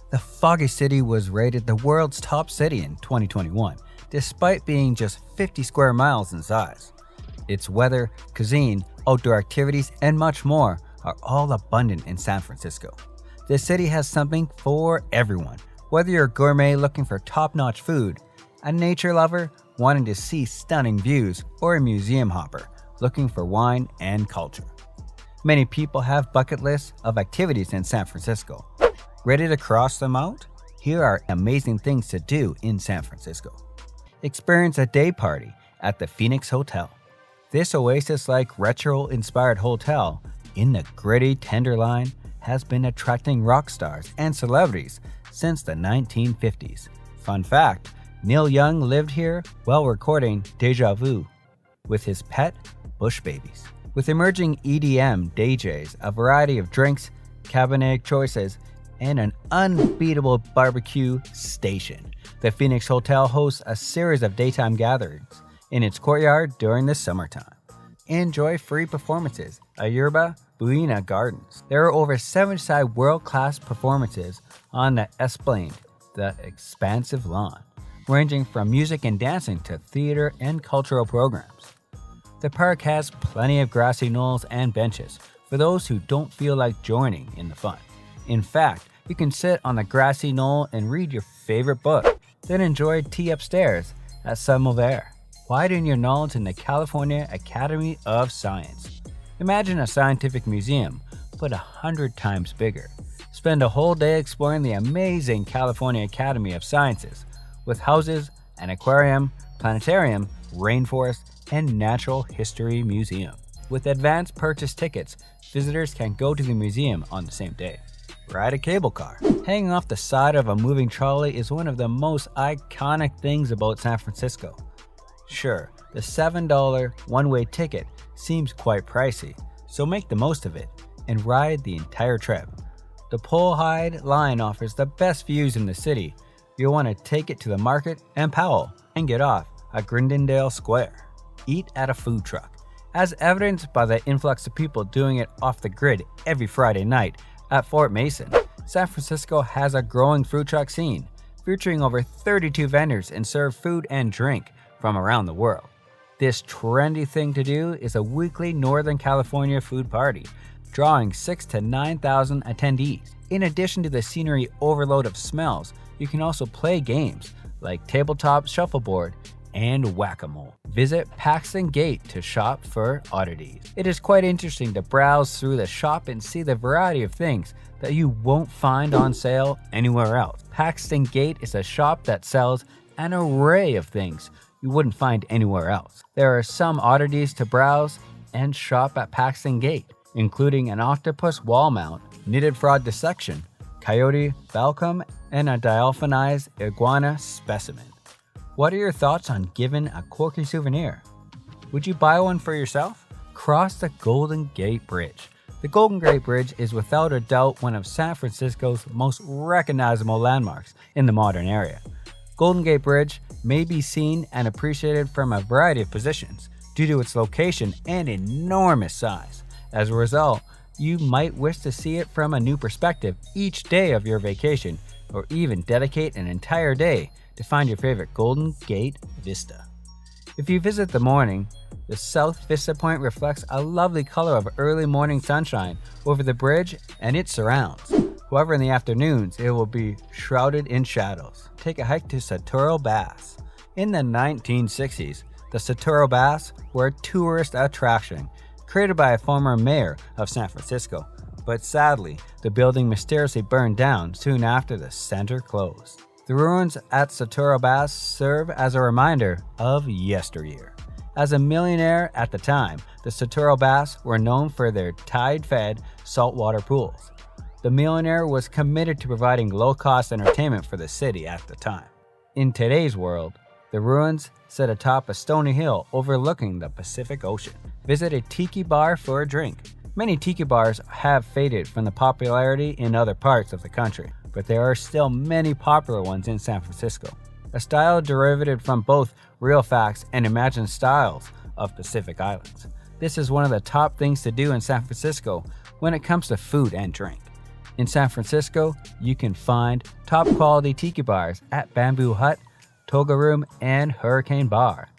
The foggy city was rated the world's top city in 2021, despite being just 50 square miles in size. Its weather, cuisine, outdoor activities, and much more are all abundant in San Francisco. This city has something for everyone, whether you're a gourmet looking for top-notch food, a nature lover wanting to see stunning views, or a museum hopper looking for wine and culture. Many people have bucket lists of activities in San Francisco. Ready to cross them out? Here are amazing things to do in San Francisco. Experience a day party at the Phoenix Hotel. This oasis-like retro-inspired hotel in the gritty Tenderloin has been attracting rock stars and celebrities since the 1950s. Fun fact, Neil Young lived here while recording Deja Vu with his pet, bush babies. With emerging EDM DJs, a variety of drinks, cabernet choices, and an unbeatable barbecue station, the Phoenix Hotel hosts a series of daytime gatherings in its courtyard during the summertime. Enjoy free performances at Yerba Buena Gardens. There are over 75 world-class performances on the Esplanade, the expansive lawn, ranging from music and dancing to theater and cultural programs. The park has plenty of grassy knolls and benches for those who don't feel like joining in the fun. In fact, you can sit on the grassy knoll and read your favorite book, then enjoy tea upstairs at Samovar. Widen your knowledge in the California Academy of Science. Imagine a scientific museum, but 100 times bigger. Spend a whole day exploring the amazing California Academy of Sciences, with houses, an aquarium, planetarium, rainforest, and natural history museum. With advanced purchase tickets, visitors can go to the museum on the same day. Ride a cable car. Hanging off the side of a moving trolley is one of the most iconic things about San Francisco. Sure, the $7 one-way ticket seems quite pricey, so make the most of it and ride the entire trip. The Pole-Hide line offers the best views in the city. You'll want to take it to the market and Powell and get off at Grindendale Square. Eat at a food truck. As evidenced by the influx of people doing it off the grid every Friday night at Fort Mason, San Francisco has a growing food truck scene, featuring over 32 vendors and serve food and drink from around the world. This trendy thing to do is a weekly Northern California food party, drawing 6,000 to 9,000 attendees. In addition to the scenery overload of smells, you can also play games like tabletop shuffleboard and whack-a-mole. Visit Paxton Gate to shop for oddities. It is quite interesting to browse through the shop and see the variety of things that you won't find on sale anywhere else. Paxton Gate is a shop that sells an array of things you wouldn't find anywhere else. There are some oddities to browse and shop at Paxton Gate, including an octopus wall mount, knitted frog dissection, coyote balcom, and a diaphanized iguana specimen. What are your thoughts on giving a quirky souvenir? Would you buy one for yourself? Cross the Golden Gate Bridge. The Golden Gate Bridge is without a doubt one of San Francisco's most recognizable landmarks in the modern area. Golden Gate Bridge may be seen and appreciated from a variety of positions due to its location and enormous size. As a result, you might wish to see it from a new perspective each day of your vacation, or even dedicate an entire day to find your favorite Golden Gate vista. If you visit the morning, the South Vista Point reflects a lovely color of early morning sunshine over the bridge and its surrounds. However, in the afternoons, it will be shrouded in shadows. Take a hike to Saturo Baths. In the 1960s, the Saturo Baths were a tourist attraction created by a former mayor of San Francisco, but sadly, the building mysteriously burned down soon after the center closed. The ruins at Saturo Baths serve as a reminder of yesteryear. As a millionaire at the time, the Saturo Baths were known for their tide-fed saltwater pools. The millionaire was committed to providing low-cost entertainment for the city at the time. In today's world, the ruins sit atop a stony hill overlooking the Pacific Ocean. Visit a tiki bar for a drink. Many tiki bars have faded from the popularity in other parts of the country, but there are still many popular ones in San Francisco. A style derivative from both real facts and imagined styles of Pacific Islands. This is one of the top things to do in San Francisco when it comes to food and drink. In San Francisco, you can find top quality tiki bars at Bamboo Hut, Toga Room, and Hurricane Bar,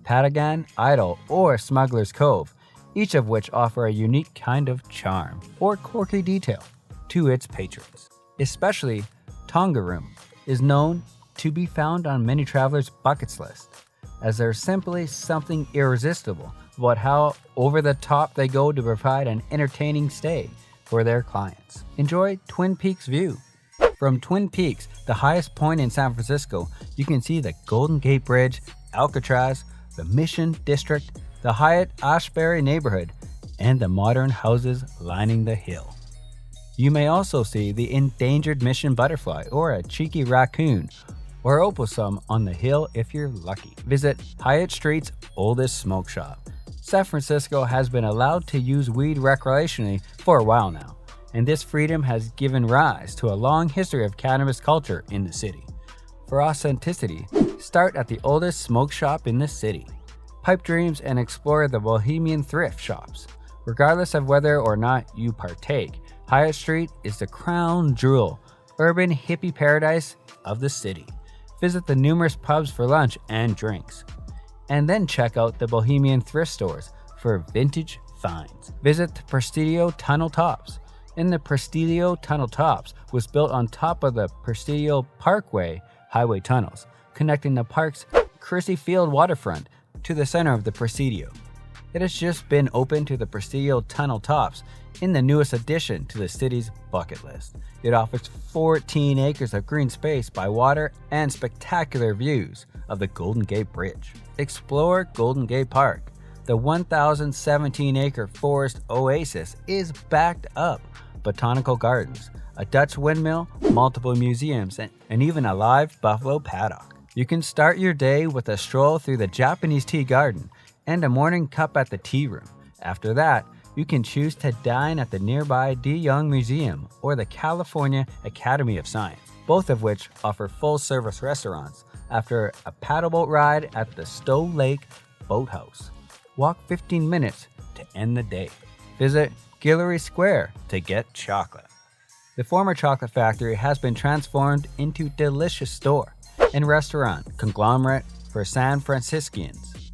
Patagon, Idol, or Smuggler's Cove, each of which offer a unique kind of charm or quirky detail to its patrons. Especially Tonga Room is known to be found on many travelers' buckets list, as there's simply something irresistible about how over the top they go to provide an entertaining stay for their clients. Enjoy Twin Peaks view. From Twin Peaks, the highest point in San Francisco, you can see the Golden Gate Bridge, Alcatraz, the Mission District, the Hyatt Ashbury neighborhood, and the modern houses lining the hill. You may also see the endangered Mission butterfly or a cheeky raccoon or opossum on the hill if you're lucky. Visit Hyatt Street's oldest smoke shop. San Francisco has been allowed to use weed recreationally for a while now, and this freedom has given rise to a long history of cannabis culture in the city. For authenticity, start at the oldest smoke shop in the city. Pipe dreams and explore the bohemian thrift shops. Regardless of whether or not you partake, Hyatt Street is the crown jewel, urban hippie paradise of the city. Visit the numerous pubs for lunch and drinks, and then check out the bohemian thrift stores for vintage finds. Visit the Presidio Tunnel Tops. The Presidio Tunnel Tops was built on top of the Presidio Parkway highway tunnels, connecting the park's Christie Field waterfront to the center of the Presidio. It has just been opened to the Presidio Tunnel Tops in the newest addition to the city's bucket list. It offers 14 acres of green space by water and spectacular views of the Golden Gate Bridge. Explore Golden Gate Park. The 1,017-acre forest oasis is backed up botanical gardens, a Dutch windmill, multiple museums, and even a live buffalo paddock. You can start your day with a stroll through the Japanese tea garden and a morning cup at the tea room. After that, you can choose to dine at the nearby De Young Museum or the California Academy of Science, both of which offer full-service restaurants after a paddleboat ride at the Stowe Lake Boathouse. Walk 15 minutes to end the day. Visit Guillory Square to get chocolate. The former chocolate factory has been transformed into delicious store and restaurant conglomerate for San Franciscans.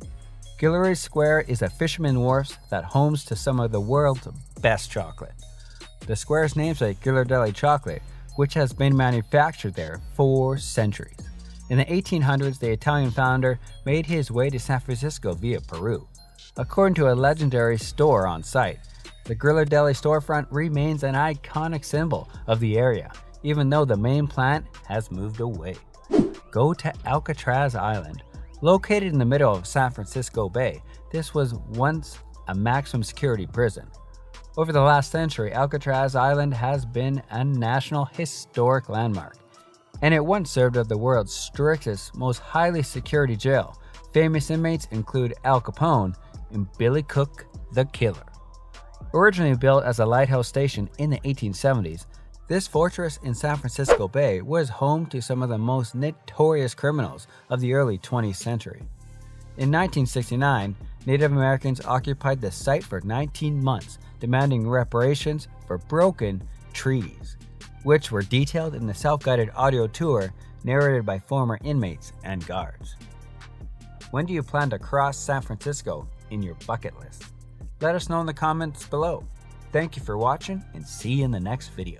Guillory Square is a fisherman wharf that homes to some of the world's best chocolate. The square's namesake, Ghirardelli chocolate, which has been manufactured there for centuries. In the 1800s, the Italian founder made his way to San Francisco via Peru. According to a legendary store on site, the Ghirardelli storefront remains an iconic symbol of the area, even though the main plant has moved away. Go to Alcatraz Island. Located in the middle of San Francisco Bay, this was once a maximum security prison. Over the last century, Alcatraz Island has been a national historic landmark, and it once served as the world's strictest, most highly security jail. Famous inmates include Al Capone and Billy Cook the Killer. Originally built as a lighthouse station in the 1870s, this fortress in San Francisco Bay was home to some of the most notorious criminals of the early 20th century. In 1969, Native Americans occupied the site for 19 months, demanding reparations for broken treaties, which were detailed in the self-guided audio tour narrated by former inmates and guards. When do you plan to cross San Francisco in your bucket list? Let us know in the comments below. Thank you for watching, and see you in the next video.